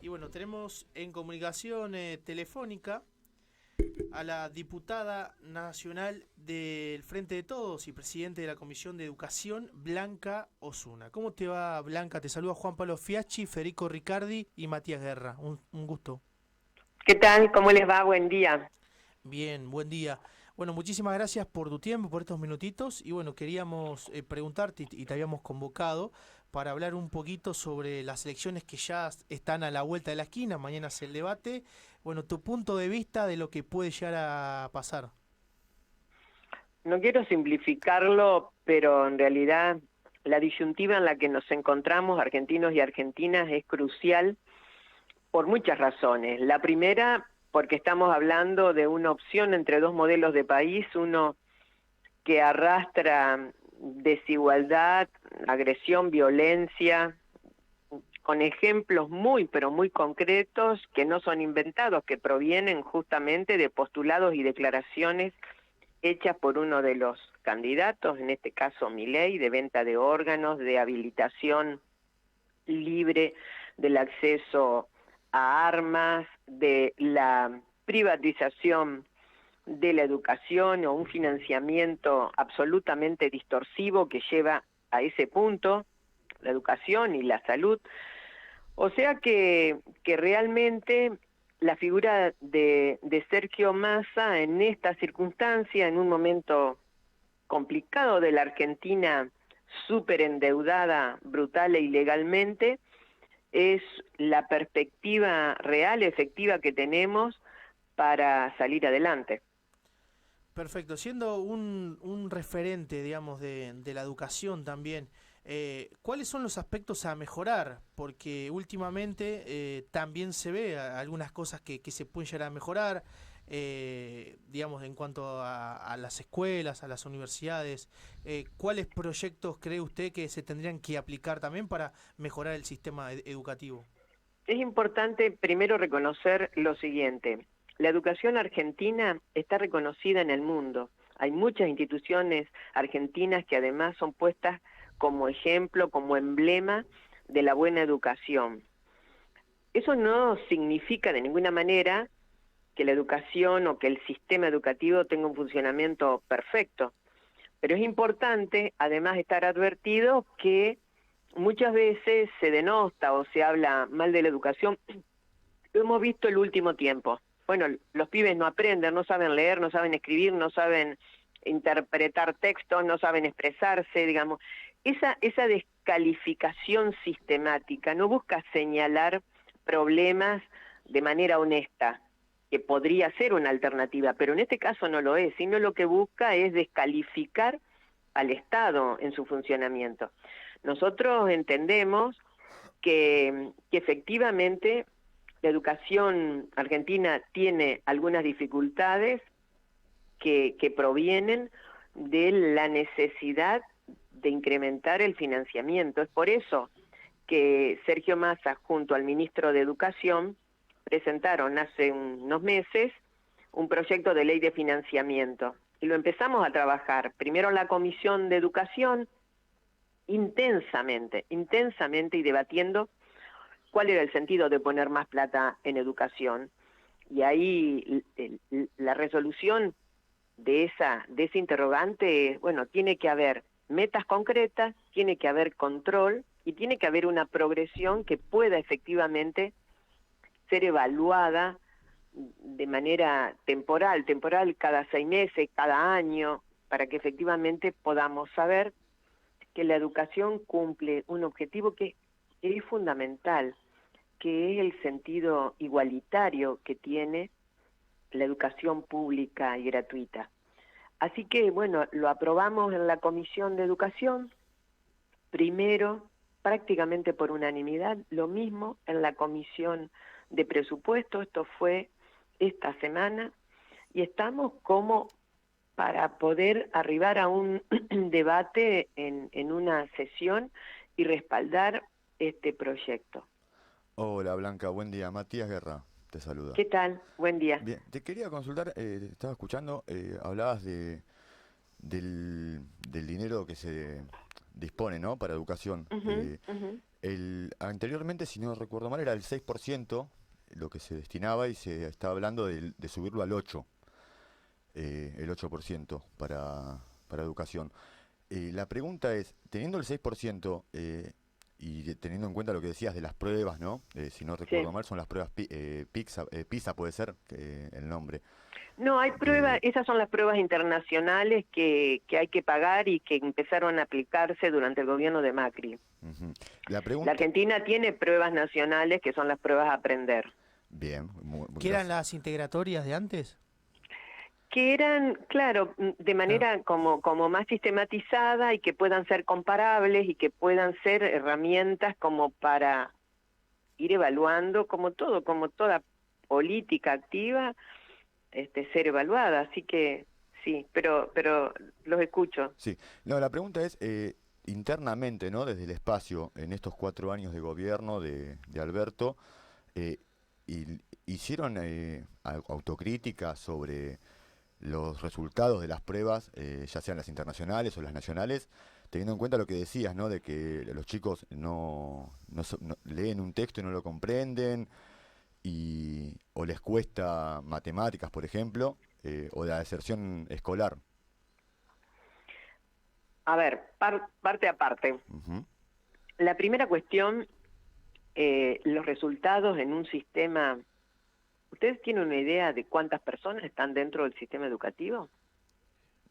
Y bueno, tenemos en comunicación telefónica a la diputada nacional del Frente de Todos y presidente de la Comisión de Educación, Blanca Osuna. ¿Cómo te va, Blanca? Te saluda Juan Pablo Fiaschi, Federico Ricardi y Matías Guerra. Un gusto. ¿Qué tal? ¿Cómo les va? Buen día. Bien, buen día. Bueno, muchísimas gracias por tu tiempo, por estos minutitos. Y bueno, queríamos preguntarte y te habíamos convocado para hablar un poquito sobre las elecciones que ya están a la vuelta de la esquina. Mañana es el debate. Bueno, tu punto de vista de lo que puede llegar a pasar. No quiero simplificarlo, pero en realidad la disyuntiva en la que nos encontramos, argentinos y argentinas, es crucial por muchas razones. La primera, porque estamos hablando de una opción entre dos modelos de país, uno que arrastra desigualdad, agresión, violencia, con ejemplos muy, pero muy concretos que no son inventados, que provienen justamente de postulados y declaraciones hechas por uno de los candidatos, en este caso Milei, de venta de órganos, de habilitación libre del acceso a armas, de la privatización de la educación o un financiamiento absolutamente distorsivo que lleva a ese punto, la educación y la salud. O sea que realmente la figura de Sergio Massa en esta circunstancia, en un momento complicado de la Argentina, súper endeudada, brutal e ilegalmente, es la perspectiva real, efectiva que tenemos para salir adelante. Perfecto, siendo un referente, digamos, de la educación también, ¿cuáles son los aspectos a mejorar? Porque últimamente también se ve algunas cosas que se pueden llegar a mejorar, digamos, en cuanto a las escuelas, a las universidades. ¿Cuáles proyectos cree usted que se tendrían que aplicar también para mejorar el sistema educativo? Es importante primero reconocer lo siguiente: la educación argentina está reconocida en el mundo. Hay muchas instituciones argentinas que además son puestas como ejemplo, como emblema de la buena educación. Eso no significa de ninguna manera que la educación o que el sistema educativo tenga un funcionamiento perfecto, pero es importante además estar advertido que muchas veces se denota o se habla mal de la educación. Lo hemos visto el último tiempo. Bueno, los pibes no aprenden, no saben leer, no saben escribir, no saben interpretar textos, no saben expresarse, digamos. Esa descalificación sistemática no busca señalar problemas de manera honesta, que podría ser una alternativa, pero en este caso no lo es, sino lo que busca es descalificar al Estado en su funcionamiento. Nosotros entendemos que efectivamente la educación argentina tiene algunas dificultades que provienen de la necesidad de incrementar el financiamiento. Es por eso que Sergio Massa, junto al ministro de Educación, presentaron hace unos meses un proyecto de ley de financiamiento. Y lo empezamos a trabajar, primero en la Comisión de Educación, intensamente y debatiendo cuál era el sentido de poner más plata en educación. Y ahí la resolución de ese interrogante es, bueno, tiene que haber metas concretas, tiene que haber control y tiene que haber una progresión que pueda efectivamente ser evaluada de manera temporal cada 6 meses, cada año, para que efectivamente podamos saber que la educación cumple un objetivo que es fundamental, que es el sentido igualitario que tiene la educación pública y gratuita. Así que, bueno, lo aprobamos en la Comisión de Educación, primero, prácticamente por unanimidad, lo mismo en la Comisión de Presupuesto, esto fue esta semana, y estamos como para poder arribar a un debate en una sesión y respaldar este proyecto. Hola Blanca, buen día. Matías Guerra te saluda. ¿Qué tal? Buen día. Bien, te quería consultar, te estaba escuchando, hablabas del dinero que se dispone, ¿no? Para educación. Uh -huh, uh -huh. Anteriormente, si no recuerdo mal, era el 6% lo que se destinaba y se estaba hablando de subirlo al 8%, el 8% para educación. La pregunta es, teniendo el 6% teniendo en cuenta lo que decías de las pruebas, ¿no? Si no recuerdo Sí. mal, son las pruebas PISA puede ser el nombre. No, hay pruebas, Eh, esas son las pruebas internacionales que hay que pagar y que empezaron a aplicarse durante el gobierno de Macri. Ujú. La La pregunta, Argentina tiene pruebas nacionales que son las pruebas a aprender, bien, muy ¿Qué eran gracias. las integratorias de antes? que eran, claro, de Claro. manera como más sistematizada y que puedan ser comparables y que puedan ser herramientas como para ir evaluando, como todo, como toda política activa, ser evaluada. Así que sí, pero los escucho. Sí, no, la pregunta es, internamente, ¿no? Desde el espacio, en estos 4 años de gobierno de Alberto, eh, hicieron autocrítica sobre los resultados de las pruebas, ya sean las internacionales o las nacionales, teniendo en cuenta lo que decías, ¿no? De que los chicos no leen un texto y no lo comprenden, o les cuesta matemáticas, por ejemplo, o la deserción escolar. A ver, parte a parte. Ujú. La primera cuestión, los resultados en un sistema. ¿Ustedes tienen una idea de cuántas personas están dentro del sistema educativo?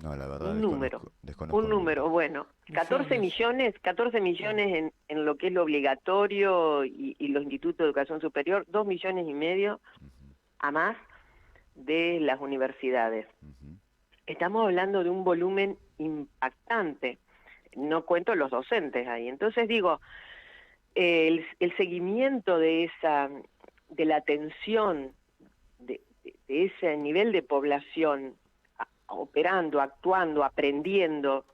No, la verdad Un número, desconozco un el número. número, bueno, 14 Millones. millones, 14 Claro. millones en lo que es lo obligatorio y los institutos de educación superior, 2,5 millones Ujú, a más de las universidades. ujú, Estamos hablando de un volumen impactante, no cuento los docentes ahí. Entonces digo, el seguimiento de la atención de ese nivel de población operando, actuando, aprendiendo,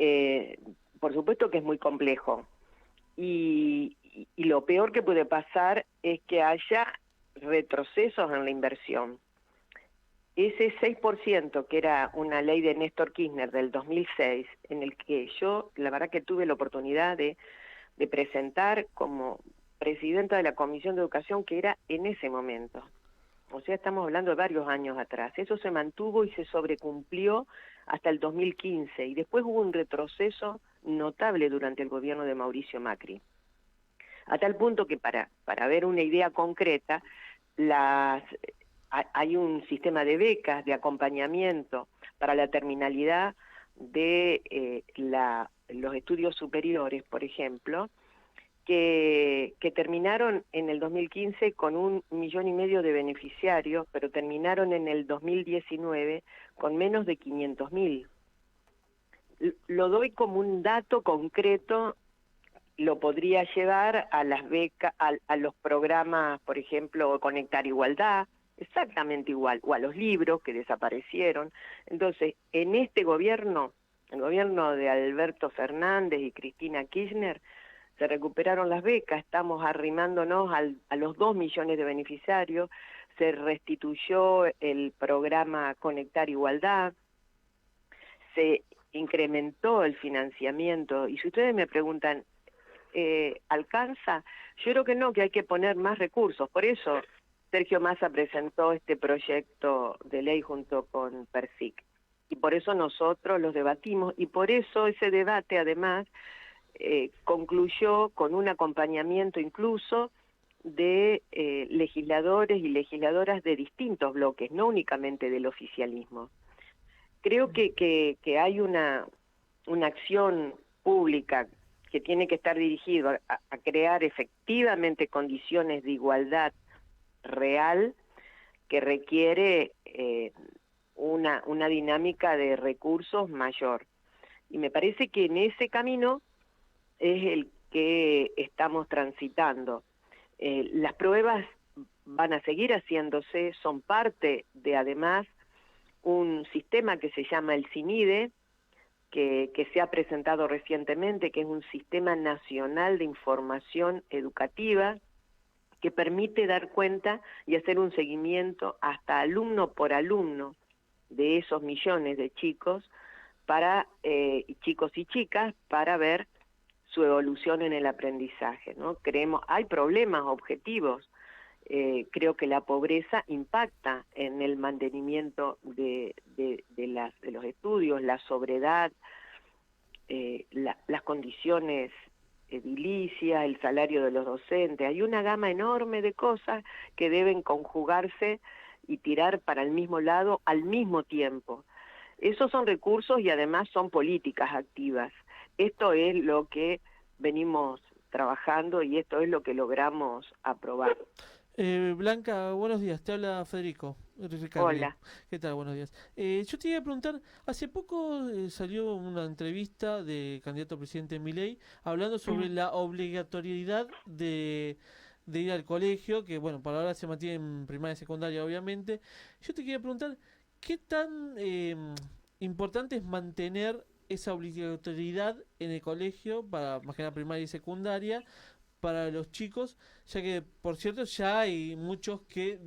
eh, por supuesto que es muy complejo. Y lo peor que puede pasar es que haya retrocesos en la inversión. Ese 6% que era una ley de Néstor Kirchner del 2006, en el que yo la verdad que tuve la oportunidad de presentar como presidenta de la Comisión de Educación, que era en ese momento. O sea, estamos hablando de varios años atrás. Eso se mantuvo y se sobrecumplió hasta el 2015 y después hubo un retroceso notable durante el gobierno de Mauricio Macri. A tal punto que para ver una idea concreta, hay un sistema de becas, de acompañamiento para la terminalidad de los estudios superiores, por ejemplo, que terminaron en el 2015 con 1,5 millones de beneficiarios, pero terminaron en el 2019 con menos de 500.000. Lo doy como un dato concreto, lo podría llevar a las becas, a los programas, por ejemplo, Conectar Igualdad, exactamente igual, o a los libros que desaparecieron. Entonces, en este gobierno, el gobierno de Alberto Fernández y Cristina Kirchner, se recuperaron las becas, estamos arrimándonos a los 2 millones de beneficiarios, se restituyó el programa Conectar Igualdad, se incrementó el financiamiento, y si ustedes me preguntan, ¿alcanza? Yo creo que no, que hay que poner más recursos, por eso Sergio Massa presentó este proyecto de ley junto con PERSIC, y por eso nosotros los debatimos, y por eso ese debate además concluyó con un acompañamiento incluso de legisladores y legisladoras de distintos bloques, no únicamente del oficialismo. Creo que hay una acción pública que tiene que estar dirigida a crear efectivamente condiciones de igualdad real que requiere una dinámica de recursos mayor. Y me parece que en ese camino es el que estamos transitando. Las pruebas van a seguir haciéndose, son parte de además un sistema que se llama el CINIDE, que se ha presentado recientemente, que es un sistema nacional de información educativa que permite dar cuenta y hacer un seguimiento hasta alumno por alumno de esos millones de chicos, chicos y chicas, para ver su evolución en el aprendizaje, ¿no? Hay problemas objetivos. Creo que la pobreza impacta en el mantenimiento de los estudios, la sobriedad, las condiciones edilicias, el salario de los docentes. Hay una gama enorme de cosas que deben conjugarse y tirar para el mismo lado al mismo tiempo. Esos son recursos y además son políticas activas. Esto es lo que venimos trabajando y esto es lo que logramos aprobar. Blanca, buenos días, te habla Federico. Hola. ¿Qué tal? Buenos días. Yo te iba a preguntar, hace poco salió una entrevista de candidato a presidente Milei hablando sobre la obligatoriedad de ir al colegio, que bueno, para ahora se mantiene en primaria y secundaria obviamente. Yo te quería preguntar, ¿qué tan importante es mantener esa obligatoriedad en el colegio para más que nada primaria y secundaria para los chicos, ya que por cierto ya hay muchos que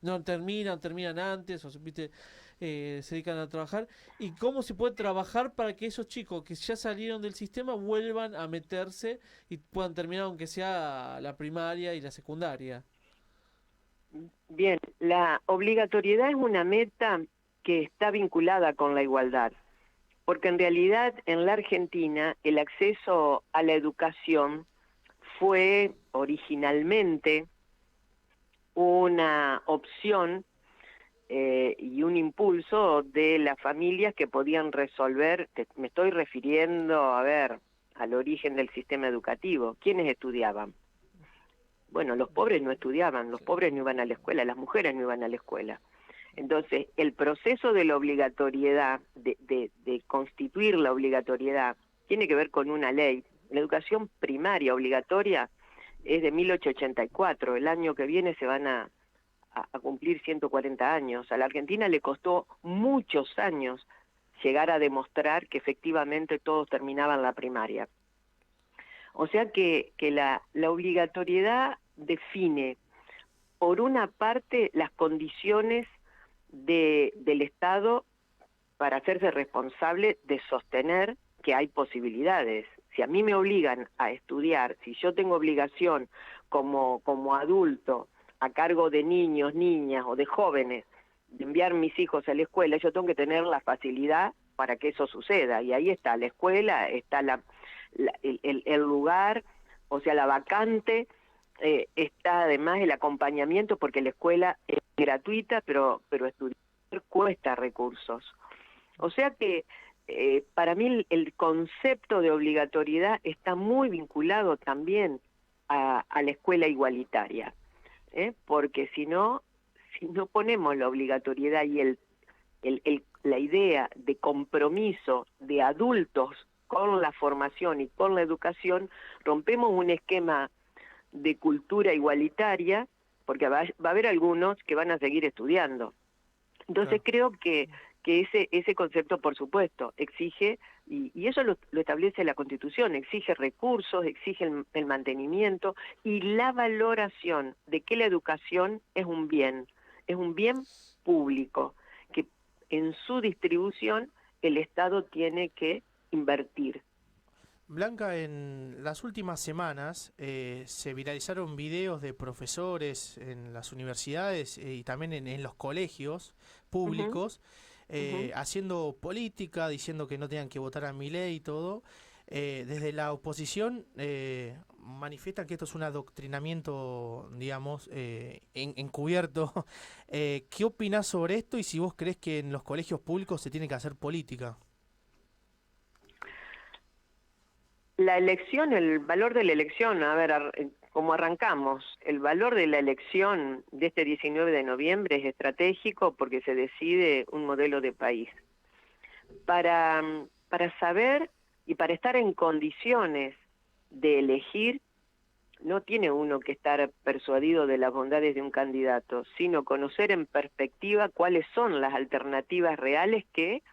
no terminan antes o ¿viste? Se dedican a trabajar, y cómo se puede trabajar para que esos chicos que ya salieron del sistema vuelvan a meterse y puedan terminar aunque sea la primaria y la secundaria. Bien, la obligatoriedad es una meta que está vinculada con la igualdad, porque en realidad en la Argentina el acceso a la educación fue originalmente una opción y un impulso de las familias que podían resolver. Me estoy refiriendo, al origen del sistema educativo. ¿Quiénes estudiaban? Bueno, los pobres no estudiaban, los pobres no iban a la escuela, las mujeres no iban a la escuela. Entonces, el proceso de la obligatoriedad, de constituir la obligatoriedad, tiene que ver con una ley. La educación primaria obligatoria es de 1884, el año que viene se van a cumplir 140 años. A la Argentina le costó muchos años llegar a demostrar que efectivamente todos terminaban la primaria. O sea que la obligatoriedad define, por una parte, las condiciones del Estado para hacerse responsable de sostener que hay posibilidades. Si a mí me obligan a estudiar, si yo tengo obligación como adulto a cargo de niños, niñas o de jóvenes de enviar mis hijos a la escuela, yo tengo que tener la facilidad para que eso suceda. Y ahí está la escuela, está el lugar, o sea, la vacante, está además el acompañamiento, porque la escuela es gratuita, pero estudiar cuesta recursos. O sea que para mí el concepto de obligatoriedad está muy vinculado también a la escuela igualitaria, porque si no ponemos la obligatoriedad y la idea de compromiso de adultos con la formación y con la educación, rompemos un esquema de cultura igualitaria, porque va a haber algunos que van a seguir estudiando. Entonces creo que ese concepto, por supuesto, exige, y eso lo establece la Constitución, exige recursos, exige el mantenimiento y la valoración de que la educación es un bien público, que en su distribución el Estado tiene que invertir. Blanca, en las últimas semanas se viralizaron videos de profesores en las universidades y también en los colegios públicos haciendo política, diciendo que no tenían que votar a Milei y todo. Desde la oposición manifiestan que esto es un adoctrinamiento, digamos, encubierto. ¿Qué opinás sobre esto y si vos crees que en los colegios públicos se tiene que hacer política? La elección, el valor de la elección, como arrancamos, el valor de la elección de este 19 de noviembre es estratégico porque se decide un modelo de país. Para saber y para estar en condiciones de elegir, no tiene uno que estar persuadido de las bondades de un candidato, sino conocer en perspectiva cuáles son las alternativas reales que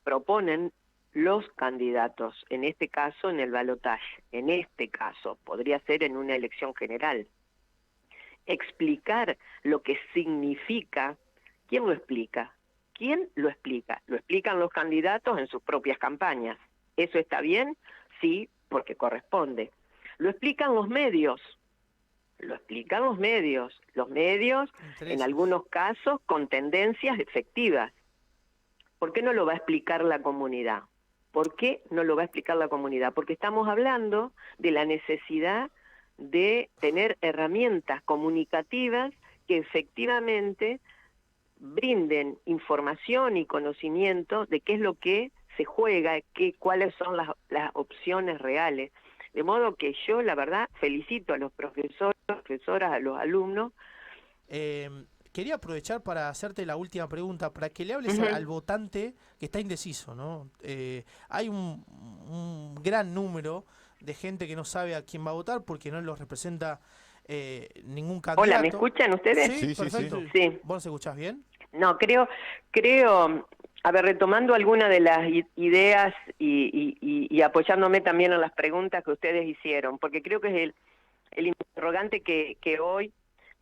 proponen los candidatos, en este caso en el balotaje, en este caso, podría ser en una elección general. Explicar lo que significa, ¿quién lo explica? ¿Quién lo explica? Lo explican los candidatos en sus propias campañas. ¿Eso está bien? sí, porque corresponde. Lo explican los medios, los medios en algunos casos con tendencias efectivas. ¿Por qué no lo va a explicar la comunidad? ¿Por qué no lo va a explicar la comunidad? Porque estamos hablando de la necesidad de tener herramientas comunicativas que efectivamente brinden información y conocimiento de qué es lo que se juega, cuáles son las opciones reales. De modo que yo, la verdad, felicito a los profesores, profesoras, a los alumnos. Quería aprovechar para hacerte la última pregunta, para que le hables al votante que está indeciso, ¿no? Hay un gran número de gente que no sabe a quién va a votar porque no los representa ningún candidato. Hola, ¿me escuchan ustedes? Sí, perfecto. Sí. ¿Vos escuchás bien? No, creo, a ver, retomando algunas de las ideas y apoyándome también en las preguntas que ustedes hicieron, porque creo que es el interrogante que hoy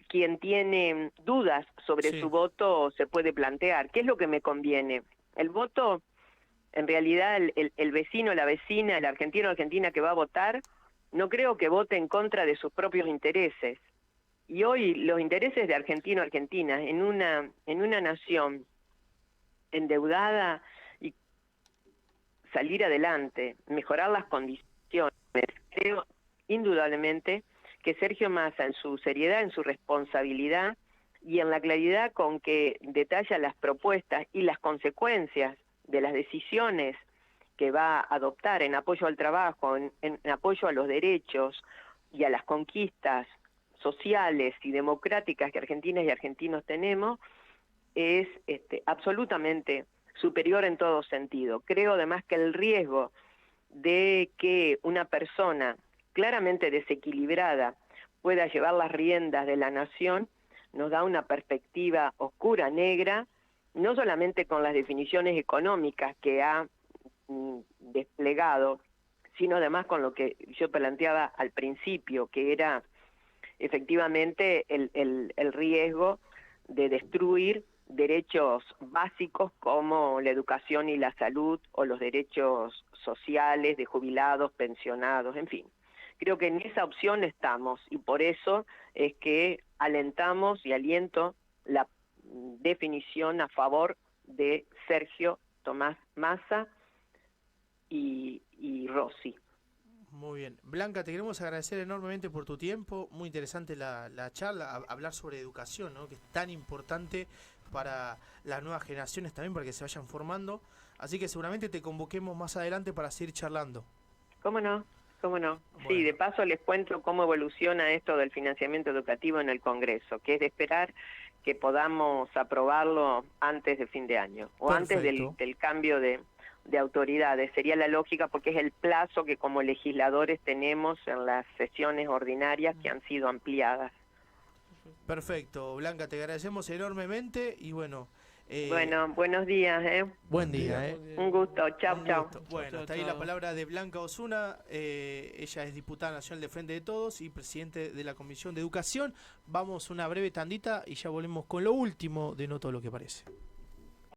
quien tiene dudas sobre su voto se puede plantear. ¿Qué es lo que me conviene? El voto, en realidad, el vecino, la vecina, el argentino o argentina que va a votar, no creo que vote en contra de sus propios intereses. Y hoy los intereses de argentino o argentina en una nación endeudada y salir adelante, mejorar las condiciones, creo indudablemente que Sergio Massa, en su seriedad, en su responsabilidad y en la claridad con que detalla las propuestas y las consecuencias de las decisiones que va a adoptar en apoyo al trabajo, en apoyo a los derechos y a las conquistas sociales y democráticas que argentinas y argentinos tenemos, es absolutamente superior en todo sentido. Creo además que el riesgo de que una persona claramente desequilibrada pueda llevar las riendas de la nación nos da una perspectiva oscura, negra, no solamente con las definiciones económicas que ha desplegado, sino además con lo que yo planteaba al principio, que era efectivamente el riesgo de destruir derechos básicos como la educación y la salud, o los derechos sociales de jubilados, pensionados, en fin. Creo que en esa opción estamos, y por eso es que alentamos y aliento la definición a favor de Sergio Tomás Massa y Rossi. Muy bien. Blanca, te queremos agradecer enormemente por tu tiempo. Muy interesante la charla, hablar sobre educación, ¿no? Que es tan importante para las nuevas generaciones también, para que se vayan formando. Así que seguramente te convoquemos más adelante para seguir charlando. ¿Cómo no? ¿Cómo no? Bueno. Sí, de paso les cuento cómo evoluciona esto del financiamiento educativo en el Congreso, que es de esperar que podamos aprobarlo antes de fin de año, o Perfecto. antes del cambio de autoridades. Sería la lógica, porque es el plazo que como legisladores tenemos en las sesiones ordinarias que han sido ampliadas. Perfecto, Blanca, te agradecemos enormemente y bueno... Bueno, buenos días, Buen día, Un gusto, chau, chau. Bueno, hasta ahí la palabra de Blanca Osuna. Ella es diputada nacional de Frente de Todos y presidente de la Comisión de Educación. Vamos a una breve tandita y ya volvemos con lo último de No Todo Lo Que Parece.